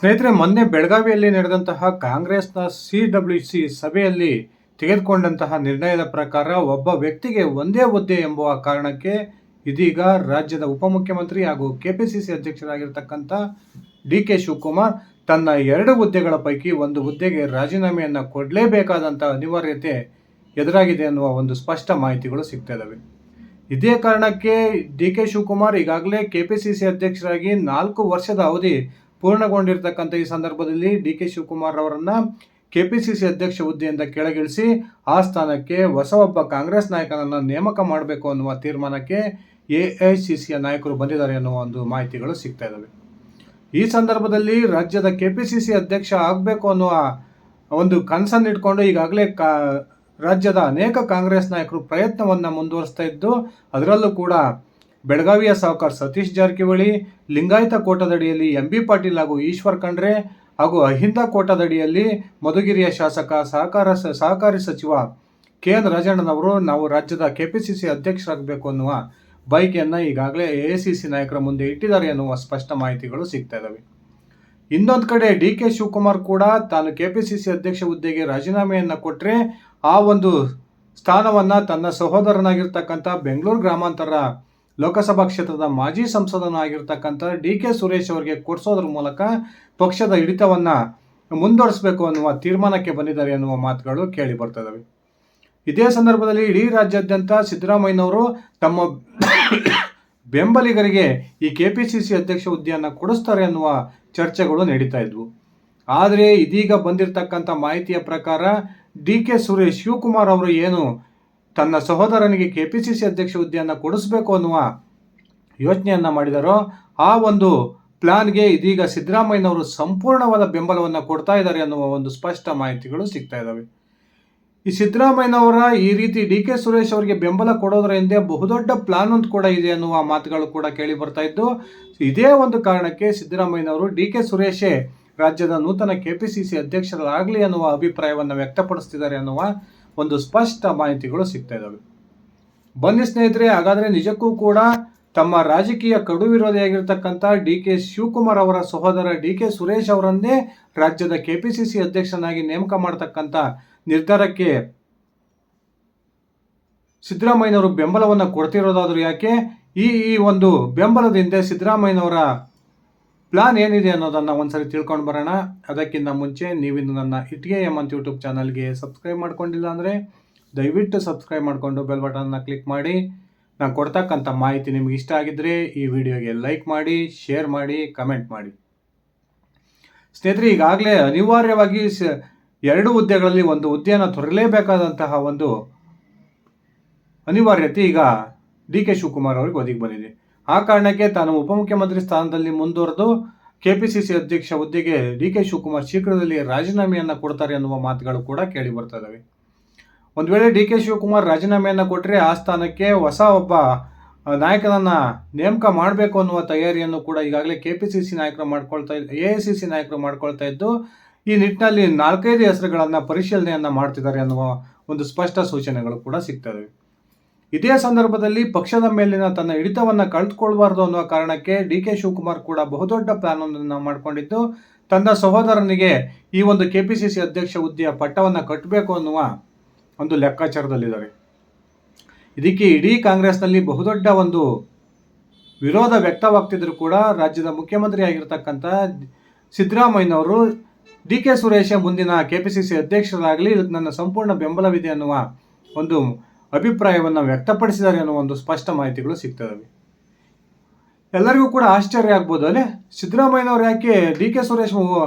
ಸ್ನೇಹಿತರೆ, ಮೊನ್ನೆ ಬೆಳಗಾವಿಯಲ್ಲಿ ನಡೆದಂತಹ ಕಾಂಗ್ರೆಸ್ನ CWC ಸಭೆಯಲ್ಲಿ ತೆಗೆದುಕೊಂಡಂತಹ ನಿರ್ಣಯದ ಪ್ರಕಾರ ಒಬ್ಬ ವ್ಯಕ್ತಿಗೆ ಒಂದೇ ಹುದ್ದೆ ಎಂಬುವ ಕಾರಣಕ್ಕೆ ಇದೀಗ ರಾಜ್ಯದ ಉಪಮುಖ್ಯಮಂತ್ರಿ ಹಾಗೂ ಕೆಪಿಸಿಸಿ ಅಧ್ಯಕ್ಷರಾಗಿರ್ತಕ್ಕಂಥ DK ಶಿವಕುಮಾರ್ ತನ್ನ 2 ಹುದ್ದೆಗಳ ಪೈಕಿ ಒಂದು ಹುದ್ದೆಗೆ ರಾಜೀನಾಮೆಯನ್ನು ಕೊಡಲೇಬೇಕಾದಂಥ ಅನಿವಾರ್ಯತೆ ಎದುರಾಗಿದೆ ಅನ್ನುವ ಒಂದು ಸ್ಪಷ್ಟ ಮಾಹಿತಿಗಳು ಸಿಗ್ತಾ ಇದ್ದಾವೆ. ಇದೇ ಕಾರಣಕ್ಕೆ DK ಶಿವಕುಮಾರ್ ಈಗಾಗಲೇ ಕೆಪಿಸಿಸಿ ಅಧ್ಯಕ್ಷರಾಗಿ 4 ವರ್ಷದ ಅವಧಿ ಪೂರ್ಣಗೊಂಡಿರ್ತಕ್ಕಂಥ ಈ ಸಂದರ್ಭದಲ್ಲಿ DK ಶಿವಕುಮಾರ್ ಅವರನ್ನ ಕೆಪಿಸಿಸಿ ಅಧ್ಯಕ್ಷ ಹುದ್ದೆಯಿಂದ ಕೆಳಗಿಳಿಸಿ ಆ ಸ್ಥಾನಕ್ಕೆ ಒಬ್ಬ ಕಾಂಗ್ರೆಸ್ ನಾಯಕನನ್ನು ನೇಮಕ ಮಾಡಬೇಕು ಅನ್ನುವ ತೀರ್ಮಾನಕ್ಕೆ AICCಯ ನಾಯಕರು ಬಂದಿದ್ದಾರೆ ಅನ್ನುವ ಒಂದು ಮಾಹಿತಿಗಳು ಸಿಗ್ತಾ ಇದ್ದಾವೆ. ಈ ಸಂದರ್ಭದಲ್ಲಿ ರಾಜ್ಯದ ಕೆಪಿಸಿಸಿ ಅಧ್ಯಕ್ಷ ಆಗಬೇಕು ಅನ್ನುವ ಒಂದು ಕನಸನ್ನು ಇಟ್ಕೊಂಡು ಈಗಾಗಲೇ ರಾಜ್ಯದ ಅನೇಕ ಕಾಂಗ್ರೆಸ್ ನಾಯಕರು ಪ್ರಯತ್ನವನ್ನು ಮುಂದುವರಿಸ್ತಾ ಇದ್ದು, ಅದರಲ್ಲೂ ಕೂಡ ಬೆಳಗಾವಿಯ ಸಾಹುಕಾರ ಸತೀಶ್ ಜಾರಕಿಹೊಳಿ, ಲಿಂಗಾಯತ ಕೋಟದಡಿಯಲ್ಲಿ MB ಪಾಟೀಲ್ ಹಾಗೂ ಈಶ್ವರ್ ಖಂಡ್ರೆ ಹಾಗೂ ಅಹಿಂದ ಕೋಟದಡಿಯಲ್ಲಿ ಮಧುಗಿರಿಯ ಶಾಸಕ ಸಹಕಾರಿ ಸಚಿವ KN ರಾಜಣ್ಣನವರು ನಾವು ರಾಜ್ಯದ ಕೆಪಿಸಿಸಿ ಅಧ್ಯಕ್ಷರಾಗಬೇಕು ಅನ್ನುವ ಬಯಕೆಯನ್ನು ಈಗಾಗಲೇ AICC ನಾಯಕರ ಮುಂದೆ ಇಟ್ಟಿದ್ದಾರೆ ಎನ್ನುವ ಸ್ಪಷ್ಟ ಮಾಹಿತಿಗಳು ಸಿಗ್ತಾ ಇದ್ದಾವೆ. ಇನ್ನೊಂದು ಕಡೆ DK ಶಿವಕುಮಾರ್ ಕೂಡ ತಾನು ಕೆಪಿಸಿಸಿ ಅಧ್ಯಕ್ಷ ಹುದ್ದೆಗೆ ರಾಜೀನಾಮೆಯನ್ನು ಕೊಟ್ಟರೆ ಆ ಒಂದು ಸ್ಥಾನವನ್ನು ತನ್ನ ಸಹೋದರನಾಗಿರ್ತಕ್ಕಂಥ ಬೆಂಗಳೂರು ಗ್ರಾಮಾಂತರ ಲೋಕಸಭಾ ಕ್ಷೇತ್ರದ ಮಾಜಿ ಸಂಸದನಾಗಿರ್ತಕ್ಕಂಥ DK ಸುರೇಶ್ ಅವರಿಗೆ ಕೊಡಿಸೋದ್ರ ಮೂಲಕ ಪಕ್ಷದ ಹಿಡಿತವನ್ನು ಮುಂದುವರಿಸಬೇಕು ಅನ್ನುವ ತೀರ್ಮಾನಕ್ಕೆ ಬಂದಿದ್ದಾರೆ ಎನ್ನುವ ಮಾತುಗಳು ಕೇಳಿ ಬರ್ತದವೆ. ಇದೇ ಸಂದರ್ಭದಲ್ಲಿ ಇಡೀ ರಾಜ್ಯಾದ್ಯಂತ ಸಿದ್ದರಾಮಯ್ಯನವರು ತಮ್ಮ ಬೆಂಬಲಿಗರಿಗೆ ಈ ಕೆಪಿಸಿಸಿ ಅಧ್ಯಕ್ಷ ಹುದ್ದೆಯನ್ನು ಕೊಡಿಸ್ತಾರೆ ಅನ್ನುವ ಚರ್ಚೆಗಳು ನಡೀತಾ ಇದ್ವು. ಆದರೆ ಇದೀಗ ಬಂದಿರತಕ್ಕಂಥ ಮಾಹಿತಿಯ ಪ್ರಕಾರ DK ಸುರೇಶ್ ಶಿವಕುಮಾರ್ ಅವರು ಏನು ತನ್ನ ಸಹೋದರನಿಗೆ ಕೆಪಿಸಿಸಿ ಅಧ್ಯಕ್ಷ ಹುದ್ದೆಯನ್ನು ಕೊಡಿಸಬೇಕು ಅನ್ನುವ ಯೋಚನೆಯನ್ನು ಮಾಡಿದಾರೋ ಆ ಒಂದು ಪ್ಲಾನ್ಗೆ ಇದೀಗ ಸಿದ್ದರಾಮಯ್ಯನವರು ಸಂಪೂರ್ಣವಾದ ಬೆಂಬಲವನ್ನು ಕೊಡ್ತಾ ಇದ್ದಾರೆ ಅನ್ನುವ ಒಂದು ಸ್ಪಷ್ಟ ಮಾಹಿತಿಗಳು ಸಿಗ್ತಾ ಇದ್ದಾವೆ. ಈ ಸಿದ್ದರಾಮಯ್ಯನವರ ಈ ರೀತಿ DK ಸುರೇಶ್ ಅವರಿಗೆ ಬೆಂಬಲ ಕೊಡೋದ್ರ ಹಿಂದೆ ಬಹುದೊಡ್ಡ ಪ್ಲಾನ್ ಒಂದು ಕೂಡ ಇದೆ ಅನ್ನುವ ಮಾತುಗಳು ಕೂಡ ಕೇಳಿ ಬರ್ತಾ ಇದ್ದು, ಇದೇ ಒಂದು ಕಾರಣಕ್ಕೆ ಸಿದ್ದರಾಮಯ್ಯನವರು DK ಸುರೇಶೇ ರಾಜ್ಯದ ನೂತನ ಕೆಪಿಸಿಸಿ ಅಧ್ಯಕ್ಷರಾಗಲಿ ಅನ್ನುವ ಅಭಿಪ್ರಾಯವನ್ನು ವ್ಯಕ್ತಪಡಿಸ್ತಿದ್ದಾರೆ ಅನ್ನುವ ಒಂದು ಸ್ಪಷ್ಟ ಮಾಹಿತಿಗಳು ಸಿಗ್ತಾ ಇದ್ದಾವೆ. ಬನ್ನಿ ಸ್ನೇಹಿತರೆ, ಹಾಗಾದರೆ ನಿಜಕ್ಕೂ ಕೂಡ ತಮ್ಮ ರಾಜಕೀಯ ಕಡು ವಿರೋಧಿಯಾಗಿರ್ತಕ್ಕಂಥ DK ಶಿವಕುಮಾರ್ ಅವರ ಸಹೋದರ DK ಸುರೇಶ್ ಅವರನ್ನೇ ರಾಜ್ಯದ ಕೆಪಿಸಿಸಿ ಅಧ್ಯಕ್ಷನಾಗಿ ನೇಮಕ ಮಾಡತಕ್ಕಂಥ ನಿರ್ಧಾರಕ್ಕೆ ಸಿದ್ದರಾಮಯ್ಯನವರು ಬೆಂಬಲವನ್ನು ಕೊಡ್ತಿರೋದಾದರೂ ಯಾಕೆ, ಈ ಒಂದು ಬೆಂಬಲದ ಹಿಂದೆ ಸಿದ್ದರಾಮಯ್ಯನವರ ಪ್ಲಾನ್ ಏನಿದೆ ಅನ್ನೋದನ್ನು ಒಂದ್ಸರಿ ತಿಳ್ಕೊಂಡು ಬರೋಣ. ಅದಕ್ಕಿಂತ ಮುಂಚೆ ನೀವಿನ್ನು ನನ್ನ ಇಟ್ಗೆ ಅಂತ ಯೂಟ್ಯೂಬ್ ಚಾನಲ್ಗೆ ಸಬ್ಸ್ಕ್ರೈಬ್ ಮಾಡ್ಕೊಂಡಿಲ್ಲ ಅಂದರೆ ದಯವಿಟ್ಟು ಸಬ್ಸ್ಕ್ರೈಬ್ ಮಾಡಿಕೊಂಡು ಬೆಲ್ ಬಟನ್ನ ಕ್ಲಿಕ್ ಮಾಡಿ. ನಾನು ಕೊಡ್ತಕ್ಕಂಥ ಮಾಹಿತಿ ನಿಮಗೆ ಇಷ್ಟ ಆಗಿದ್ದರೆ ಈ ವಿಡಿಯೋಗೆ ಲೈಕ್ ಮಾಡಿ, ಶೇರ್ ಮಾಡಿ, ಕಮೆಂಟ್ ಮಾಡಿ. ಸ್ನೇಹಿತರೆ, ಈಗಾಗಲೇ ಅನಿವಾರ್ಯವಾಗಿ 2 ಹುದ್ದೆಗಳಲ್ಲಿ ಒಂದು ಹುದ್ದೆಯನ್ನು ತೊರಲೇಬೇಕಾದಂತಹ ಒಂದು ಅನಿವಾರ್ಯತೆ ಈಗ DK ಶಿವಕುಮಾರ್ ಅವರಿಗೆ ಒದಗಿ ಬಂದಿದೆ. ಆ ಕಾರಣಕ್ಕೆ ತಾನು ಉಪಮುಖ್ಯಮಂತ್ರಿ ಸ್ಥಾನದಲ್ಲಿ ಮುಂದುವರೆದು ಕೆಪಿಸಿಸಿ ಅಧ್ಯಕ್ಷ ಹುದ್ದೆಗೆ DK ಶಿವಕುಮಾರ್ ಶೀಘ್ರದಲ್ಲಿ ರಾಜೀನಾಮೆಯನ್ನು ಕೊಡ್ತಾರೆ ಅನ್ನುವ ಮಾತುಗಳು ಕೂಡ ಕೇಳಿ ಬರ್ತಾ ಇದ್ದಾವೆ. ಒಂದು ವೇಳೆ DK ಶಿವಕುಮಾರ್ ರಾಜೀನಾಮೆಯನ್ನು ಕೊಟ್ಟರೆ ಆ ಸ್ಥಾನಕ್ಕೆ ಒಬ್ಬ ನಾಯಕನನ್ನು ನೇಮಕ ಮಾಡಬೇಕು ಅನ್ನುವ ತಯಾರಿಯನ್ನು ಕೂಡ ಈಗಾಗಲೇ ಕೆಪಿಸಿಸಿ ನಾಯಕರು AICC ನಾಯಕರು ಮಾಡ್ಕೊಳ್ತಾ ಇದ್ದು, ಈ ನಿಟ್ಟಿನಲ್ಲಿ 4-5 ಹೆಸರುಗಳನ್ನು ಪರಿಶೀಲನೆಯನ್ನು ಮಾಡ್ತಿದ್ದಾರೆ ಅನ್ನುವ ಒಂದು ಸ್ಪಷ್ಟ ಸೂಚನೆಗಳು ಕೂಡ ಸಿಗ್ತವೆ. ಇದೇ ಸಂದರ್ಭದಲ್ಲಿ ಪಕ್ಷದ ಮೇಲಿನ ತನ್ನ ಹಿಡಿತವನ್ನು ಕಳೆದುಕೊಳ್ಬಾರ್ದು ಅನ್ನುವ ಕಾರಣಕ್ಕೆ DK ಶಿವಕುಮಾರ್ ಕೂಡ ಬಹುದೊಡ್ಡ ಪ್ಲಾನ್ ಅನ್ನು ಮಾಡಿಕೊಂಡಿದ್ದು, ತನ್ನ ಸಹೋದರನಿಗೆ ಈ ಒಂದು ಕೆಪಿಸಿಸಿ ಅಧ್ಯಕ್ಷ ಹುದ್ದೆಯ ಪಟ್ಟವನ್ನು ಕಟ್ಟಬೇಕು ಅನ್ನುವ ಒಂದು ಲೆಕ್ಕಾಚಾರದಲ್ಲಿದ್ದಾರೆ. ಇದಕ್ಕೆ ಇಡೀ ಕಾಂಗ್ರೆಸ್ನಲ್ಲಿ ಬಹುದೊಡ್ಡ ಒಂದು ವಿರೋಧ ವ್ಯಕ್ತವಾಗ್ತಿದ್ರು ಕೂಡ ರಾಜ್ಯದ ಮುಖ್ಯಮಂತ್ರಿ ಆಗಿರ್ತಕ್ಕಂಥ ಸಿದ್ದರಾಮಯ್ಯನವರು DK ಸುರೇಶ ಮುಂದಿನ ಕೆಪಿಸಿಸಿ ಅಧ್ಯಕ್ಷರಾಗಲಿ ಇದಕ್ಕೆ ನನ್ನ ಸಂಪೂರ್ಣ ಬೆಂಬಲವಿದೆ ಅನ್ನುವ ಒಂದು ಅಭಿಪ್ರಾಯವನ್ನು ವ್ಯಕ್ತಪಡಿಸಿದ್ದಾರೆ ಅನ್ನೋ ಒಂದು ಸ್ಪಷ್ಟ ಮಾಹಿತಿಗಳು ಸಿಗ್ತವೆ. ಎಲ್ಲರಿಗೂ ಕೂಡ ಆಶ್ಚರ್ಯ ಆಗ್ಬೋದು, ಅಲ್ಲೇ ಸಿದ್ದರಾಮಯ್ಯನವರು ಯಾಕೆ DK ಸುರೇಶ್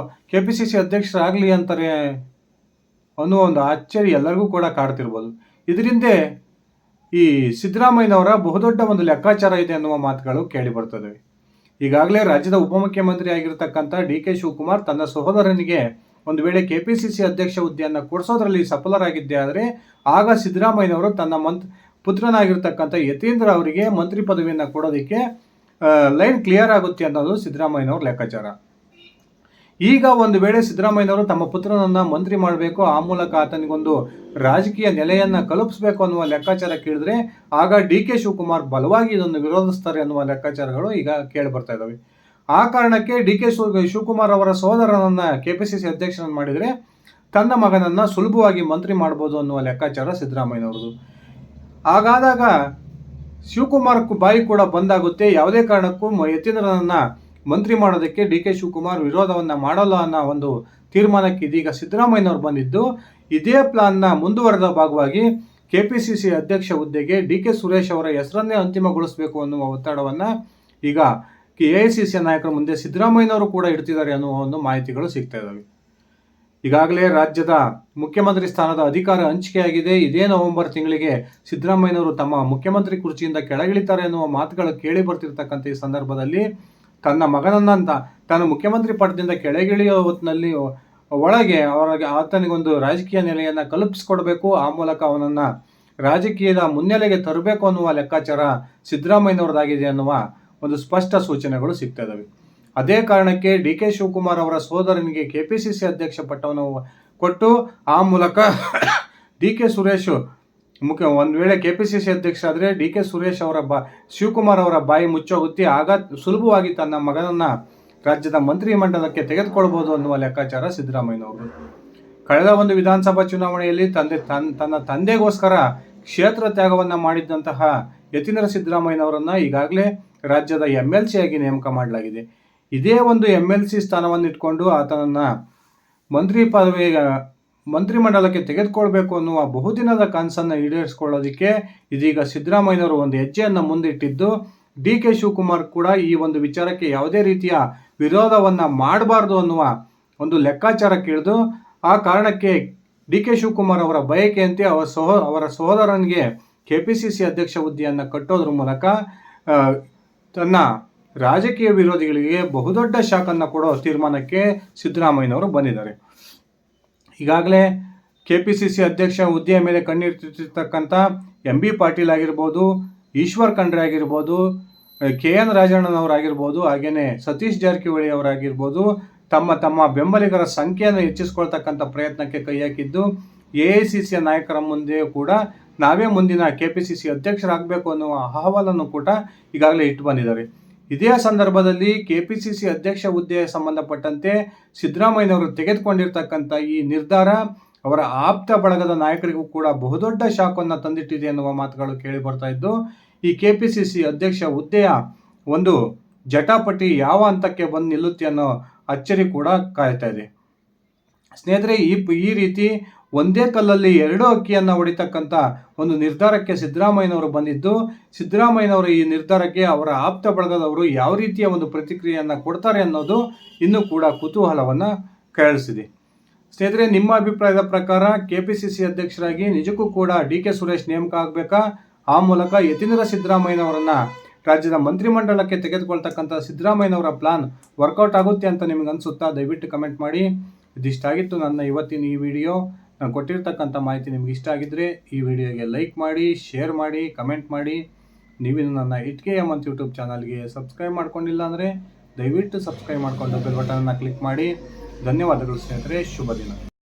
ಕೆಪಿಸಿಸಿ ಅಧ್ಯಕ್ಷರಾಗಲಿ ಅಂತಾರೆ ಅನ್ನುವ ಒಂದು ಆಶ್ಚರ್ಯ ಎಲ್ಲರಿಗೂ ಕೂಡ ಕಾಡ್ತಿರ್ಬೋದು. ಇದರಿಂದ ಈ ಸಿದ್ದರಾಮಯ್ಯನವರ ಬಹುದೊಡ್ಡ ಒಂದು ಲೆಕ್ಕಾಚಾರ ಇದೆ ಅನ್ನುವ ಮಾತುಗಳು ಕೇಳಿ ಬರ್ತದೆ. ಈಗಾಗಲೇ ರಾಜ್ಯದ ಉಪಮುಖ್ಯಮಂತ್ರಿ ಆಗಿರ್ತಕ್ಕಂಥ DK ಶಿವಕುಮಾರ್ ತನ್ನ ಸಹೋದರನಿಗೆ ಒಂದು ವೇಳೆ ಕೆಪಿಸಿಸಿ ಅಧ್ಯಕ್ಷ ಹುದ್ದೆಯನ್ನು ಕೊಡಿಸೋದ್ರಲ್ಲಿ ಸಫಲರಾಗಿದ್ದೇ ಆದರೆ ಆಗ ಸಿದ್ದರಾಮಯ್ಯನವರು ತನ್ನ ಪುತ್ರನಾಗಿರ್ತಕ್ಕಂಥ ಯತೀಂದ್ರ ಅವರಿಗೆ ಮಂತ್ರಿ ಪದವಿಯನ್ನು ಕೊಡೋದಕ್ಕೆ ಲೈನ್ ಕ್ಲಿಯರ್ ಆಗುತ್ತೆ ಅನ್ನೋದು ಸಿದ್ದರಾಮಯ್ಯನವ್ರ ಲೆಕ್ಕಾಚಾರ. ಈಗ ಒಂದು ವೇಳೆ ಸಿದ್ದರಾಮಯ್ಯನವರು ತಮ್ಮ ಪುತ್ರನನ್ನು ಮಂತ್ರಿ ಮಾಡಬೇಕು, ಆ ಮೂಲಕ ಆತನಿಗೊಂದು ರಾಜಕೀಯ ನೆಲೆಯನ್ನು ಕಲ್ಪಿಸಬೇಕು ಅನ್ನುವ ಲೆಕ್ಕಾಚಾರ ಕೇಳಿದ್ರೆ ಆಗ DK ಶಿವಕುಮಾರ್ ಬಲವಾಗಿ ಇದನ್ನು ವಿರೋಧಿಸ್ತಾರೆ ಅನ್ನುವ ಲೆಕ್ಕಾಚಾರಗಳು ಈಗ ಕೇಳಿ ಬರ್ತಾ ಇದ್ದಾವೆ. ಆ ಕಾರಣಕ್ಕೆ ಡಿ ಕೆ ಶಿವಕುಮಾರ್ ಅವರ ಸಹೋದರನನ್ನ ಕೆಪಿಸಿಸಿ ಅಧ್ಯಕ್ಷರನ್ನು ಮಾಡಿದರೆ ತನ್ನ ಮಗನನ್ನ ಸುಲಭವಾಗಿ ಮಂತ್ರಿ ಮಾಡ್ಬೋದು ಅನ್ನುವ ಲೆಕ್ಕಾಚಾರ ಸಿದ್ದರಾಮಯ್ಯನವ್ರದ್ದು. ಹಾಗಾದಾಗ ಶಿವಕುಮಾರ್ ಬಾಯಿ ಕೂಡ ಬಂದಾಗುತ್ತೆ. ಯಾವುದೇ ಕಾರಣಕ್ಕೂ ಯತೀಂದ್ರನನ್ನ ಮಂತ್ರಿ ಮಾಡೋದಕ್ಕೆ ಡಿ ಕೆ ಶಿವಕುಮಾರ್ ವಿರೋಧವನ್ನ ಮಾಡಲ್ಲ ಅನ್ನೋ ಒಂದು ತೀರ್ಮಾನಕ್ಕೆ ಇದೀಗ ಸಿದ್ದರಾಮಯ್ಯನವರು ಬಂದಿದ್ದು, ಇದೇ ಪ್ಲಾನ್ನ ಮುಂದುವರೆದ ಭಾಗವಾಗಿ ಕೆಪಿಸಿಸಿ ಅಧ್ಯಕ್ಷ ಹುದ್ದೆಗೆ ಡಿ ಕೆ ಸುರೇಶ್ ಅವರ ಹೆಸರನ್ನೇ ಅಂತಿಮಗೊಳಿಸಬೇಕು ಅನ್ನುವ ಒತ್ತಡವನ್ನ ಈಗ ಎಐಸಿಸಿ ನಾಯಕರ ಮುಂದೆ ಸಿದ್ದರಾಮಯ್ಯನವರು ಕೂಡ ಇಡ್ತಿದ್ದಾರೆ ಅನ್ನುವ ಒಂದು ಮಾಹಿತಿಗಳು ಸಿಗ್ತಾ ಇದ್ದಾವೆ. ಈಗಾಗಲೇ ರಾಜ್ಯದ ಮುಖ್ಯಮಂತ್ರಿ ಸ್ಥಾನದ ಅಧಿಕಾರ ಹಂಚಿಕೆಯಾಗಿದೆ. ಇದೇ ನವೆಂಬರ್ ತಿಂಗಳಿಗೆ ಸಿದ್ದರಾಮಯ್ಯನವರು ತಮ್ಮ ಮುಖ್ಯಮಂತ್ರಿ ಕುರ್ಚಿಯಿಂದ ಕೆಳಗಿಳಿತಾರೆ ಅನ್ನುವ ಮಾತುಗಳು ಕೇಳಿ ಬರ್ತಿರ್ತಕ್ಕಂಥ ಈ ಸಂದರ್ಭದಲ್ಲಿ ತನ್ನ ಮಗನನ್ನ ತಾನು ಮುಖ್ಯಮಂತ್ರಿ ಪಟ್ಟದಿಂದ ಕೆಳಗಿಳಿಯೋ ಹೊತ್ತಿನಲ್ಲಿ ಒಳಗೆ ಆತನಿಗೊಂದು ರಾಜಕೀಯ ನೆಲೆಯನ್ನು ಕಲ್ಪಿಸ್ಕೊಡ್ಬೇಕು, ಆ ಮೂಲಕ ಅವನನ್ನ ರಾಜಕೀಯದ ಮುನ್ನೆಲೆಗೆ ತರಬೇಕು ಅನ್ನುವ ಲೆಕ್ಕಾಚಾರ ಸಿದ್ದರಾಮಯ್ಯನವ್ರದ್ದಾಗಿದೆ ಅನ್ನುವ ಒಂದು ಸ್ಪಷ್ಟ ಸೂಚನೆಗಳು ಸಿಗ್ತಾ ಇದ್ದಾವೆ. ಅದೇ ಕಾರಣಕ್ಕೆ ಡಿ ಕೆ ಶಿವಕುಮಾರ್ ಅವರ ಸಹೋದರನಿಗೆ ಕೆಪಿಸಿಸಿ ಅಧ್ಯಕ್ಷ ಪಟ್ಟವನ್ನು ಕೊಟ್ಟು ಆ ಮೂಲಕ ಡಿ ಕೆ ಸುರೇಶ್ ಒಂದು ವೇಳೆ ಕೆಪಿಸಿಸಿ ಅಧ್ಯಕ್ಷರಾದರೆ ಡಿ ಕೆ ಸುರೇಶ್ ಅವರ ಶಿವಕುಮಾರ್ ಅವರ ಬಾಯಿ ಮುಚ್ಚೋಗುತ್ತೆ. ಆಗ ಸುಲಭವಾಗಿ ತನ್ನ ಮಗನನ್ನ ರಾಜ್ಯದ ಮಂತ್ರಿಮಂಡಲಕ್ಕೆ ತೆಗೆದುಕೊಳ್ಬೋದು ಅನ್ನುವ ಲೆಕ್ಕಾಚಾರ ಸಿದ್ದರಾಮಯ್ಯನವರು. ಕಳೆದ ಒಂದು ವಿಧಾನಸಭಾ ಚುನಾವಣೆಯಲ್ಲಿ ತನ್ನ ತಂದೆಗೋಸ್ಕರ ಕ್ಷೇತ್ರ ತ್ಯಾಗವನ್ನು ಮಾಡಿದ್ದಂತಹ ಯತೀಂದ್ರ ಸಿದ್ದರಾಮಯ್ಯನವರನ್ನ ಈಗಾಗಲೇ ರಾಜ್ಯದ MLC ಆಗಿ ನೇಮಕ ಮಾಡಲಾಗಿದೆ. ಇದೇ ಒಂದು MLC ಸ್ಥಾನವನ್ನು ಇಟ್ಕೊಂಡು ಆತನನ್ನ ಮಂತ್ರಿಮಂಡಲಕ್ಕೆ ತೆಗೆದುಕೊಳ್ಬೇಕು ಅನ್ನುವ ಬಹುದಿನದ ಕನಸನ್ನು ಈಡೇರಿಸಿಕೊಳ್ಳೋದಕ್ಕೆ ಇದೀಗ ಸಿದ್ದರಾಮಯ್ಯನವರು ಒಂದು ಹೆಜ್ಜೆಯನ್ನು ಮುಂದಿಟ್ಟಿದ್ದು, ಡಿ ಕೆ ಶಿವಕುಮಾರ್ ಕೂಡ ಈ ಒಂದು ವಿಚಾರಕ್ಕೆ ಯಾವುದೇ ರೀತಿಯ ವಿರೋಧವನ್ನ ಮಾಡಬಾರ್ದು ಅನ್ನುವ ಒಂದು ಲೆಕ್ಕಾಚಾರ ಕೇಳಿದು ಆ ಕಾರಣಕ್ಕೆ ಡಿ ಕೆ ಶಿವಕುಮಾರ್ ಅವರ ಬಯಕೆಯಂತೆ ಅವರ ಸಹೋದರನಿಗೆ ಕೆಪಿಸಿಸಿ ಅಧ್ಯಕ್ಷ ಹುದ್ದೆಯನ್ನು ಕಟ್ಟೋದ್ರ ಮೂಲಕ ತನ್ನ ರಾಜಕೀಯ ವಿರೋಧಿಗಳಿಗೆ ಬಹುದೊಡ್ಡ ಶಾಕನ್ನು ಕೊಡೋ ತೀರ್ಮಾನಕ್ಕೆ ಸಿದ್ದರಾಮಯ್ಯನವರು ಬಂದಿದ್ದಾರೆ. ಈಗಾಗಲೇ ಕೆಪಿಸಿಸಿ ಅಧ್ಯಕ್ಷ ಹುದ್ದೆಯ ಮೇಲೆ ಕಣ್ಣಿಟ್ಟಿರ್ತಕ್ಕಂಥ MB ಪಾಟೀಲ್ ಆಗಿರ್ಬೋದು, ಈಶ್ವರ್ ಖಂಡ್ರೆ ಆಗಿರ್ಬೋದು, KN ರಾಜಣ್ಣನವರಾಗಿರ್ಬೋದು, ಹಾಗೇನೆ ಸತೀಶ್ ಜಾರಕಿಹೊಳಿ ಅವರಾಗಿರ್ಬೋದು ತಮ್ಮ ಬೆಂಬಲಿಗರ ಸಂಖ್ಯೆಯನ್ನು ಹೆಚ್ಚಿಸ್ಕೊಳ್ತಕ್ಕಂಥ ಪ್ರಯತ್ನಕ್ಕೆ ಕೈ ಹಾಕಿದ್ದು, ಎಐಸಿಸಿಯ ನಾಯಕರ ಮುಂದೆ ಕೂಡ ನಾವೇ ಮುಂದಿನ ಕೆಪಿಸಿಸಿ ಅಧ್ಯಕ್ಷರಾಗಬೇಕು ಅನ್ನುವ ಅಹವಾಲನ್ನು ಕೂಡ ಈಗಾಗಲೇ ಇಟ್ಟು ಬಂದಿದ್ದಾರೆ. ಇದೇ ಸಂದರ್ಭದಲ್ಲಿ ಕೆಪಿಸಿಸಿ ಅಧ್ಯಕ್ಷ ಹುದ್ದೆಗೆ ಸಂಬಂಧಪಟ್ಟಂತೆ ಸಿದ್ದರಾಮಯ್ಯನವರು ತೆಗೆದುಕೊಂಡಿರ್ತಕ್ಕಂಥ ಈ ನಿರ್ಧಾರ ಅವರ ಆಪ್ತ ಬಳಗದ ನಾಯಕರಿಗೂ ಕೂಡ ಬಹುದೊಡ್ಡ ಶಾಕನ್ನು ತಂದಿಟ್ಟಿದೆ ಎನ್ನುವ ಮಾತುಗಳು ಕೇಳಿ ಬರ್ತಾ ಇದ್ದು, ಈ ಕೆಪಿಸಿಸಿ ಅಧ್ಯಕ್ಷ ಹುದ್ದೆಯ ಒಂದು ಜಟಾಪಟಿ ಯಾವ ಹಂತಕ್ಕೆ ಬಂದು ನಿಲ್ಲುತ್ತೆ ಅನ್ನೋ ಅಚ್ಚರಿ ಕೂಡ ಕಾಯ್ತಾ ಇದೆ. ಸ್ನೇಹಿತರೆ, ಈ ರೀತಿ ಒಂದೇ ಕಲ್ಲಲ್ಲಿ ಎರಡು ಅಕ್ಕಿಯನ್ನು ಹೊಡಿತಕ್ಕಂಥ ಒಂದು ನಿರ್ಧಾರಕ್ಕೆ ಸಿದ್ದರಾಮಯ್ಯನವರು ಬಂದಿದ್ದು, ಸಿದ್ದರಾಮಯ್ಯನವರ ಈ ನಿರ್ಧಾರಕ್ಕೆ ಅವರ ಆಪ್ತ ಬಳಗದವರು ಯಾವ ರೀತಿಯ ಒಂದು ಪ್ರತಿಕ್ರಿಯೆಯನ್ನು ಕೊಡ್ತಾರೆ ಅನ್ನೋದು ಇನ್ನೂ ಕೂಡ ಕುತೂಹಲವನ್ನು ಕೆರಳಿಸಿದೆ. ಸ್ನೇಹಿತರೆ, ನಿಮ್ಮ ಅಭಿಪ್ರಾಯದ ಪ್ರಕಾರ ಕೆಪಿಸಿಸಿ ಅಧ್ಯಕ್ಷರಾಗಿ ನಿಜಕ್ಕೂ ಕೂಡ ಡಿ ಕೆ ಸುರೇಶ್ ನೇಮಕ ಆಗಬೇಕಾ? ಆ ಮೂಲಕ ಯತೀಂದ್ರ ಸಿದ್ದರಾಮಯ್ಯನವರನ್ನ ರಾಜ್ಯದ ಮಂತ್ರಿಮಂಡಲಕ್ಕೆ ತೆಗೆದುಕೊಳ್ತಕ್ಕಂಥ ಸಿದ್ದರಾಮಯ್ಯನವರ ಪ್ಲಾನ್ ವರ್ಕೌಟ್ ಆಗುತ್ತೆ ಅಂತ ನಿಮ್ಗೆ ಅನಿಸುತ್ತಾ? ದಯವಿಟ್ಟು ಕಮೆಂಟ್ ಮಾಡಿ. ಇದಿಷ್ಟಾಗಿತ್ತು ನನ್ನ ಇವತ್ತಿನ ಈ ವಿಡಿಯೋ. ನಾನು ಕೊಟ್ಟಿರ್ತಕ್ಕಂಥ ಮಾಹಿತಿ ನಿಮ್ಗೆ ಇಷ್ಟ ಆಗಿದ್ದರೆ ಈ ವಿಡಿಯೋಗೆ ಲೈಕ್ ಮಾಡಿ, ಶೇರ್ ಮಾಡಿ, ಕಮೆಂಟ್ ಮಾಡಿ. ನೀವಿನ್ನು ನನ್ನ HKM ಅಂತ ಯೂಟ್ಯೂಬ್ ಚಾನಲ್ಗೆ ಸಬ್ಸ್ಕ್ರೈಬ್ ಮಾಡ್ಕೊಂಡಿಲ್ಲ ಅಂದರೆ ದಯವಿಟ್ಟು ಸಬ್ಸ್ಕ್ರೈಬ್ ಮಾಡಿಕೊಂಡು ಬೆಲ್ ಬಟನನ್ನು ಕ್ಲಿಕ್ ಮಾಡಿ. ಧನ್ಯವಾದಗಳು ಸ್ನೇಹಿತರೆ, ಶುಭ ದಿನ.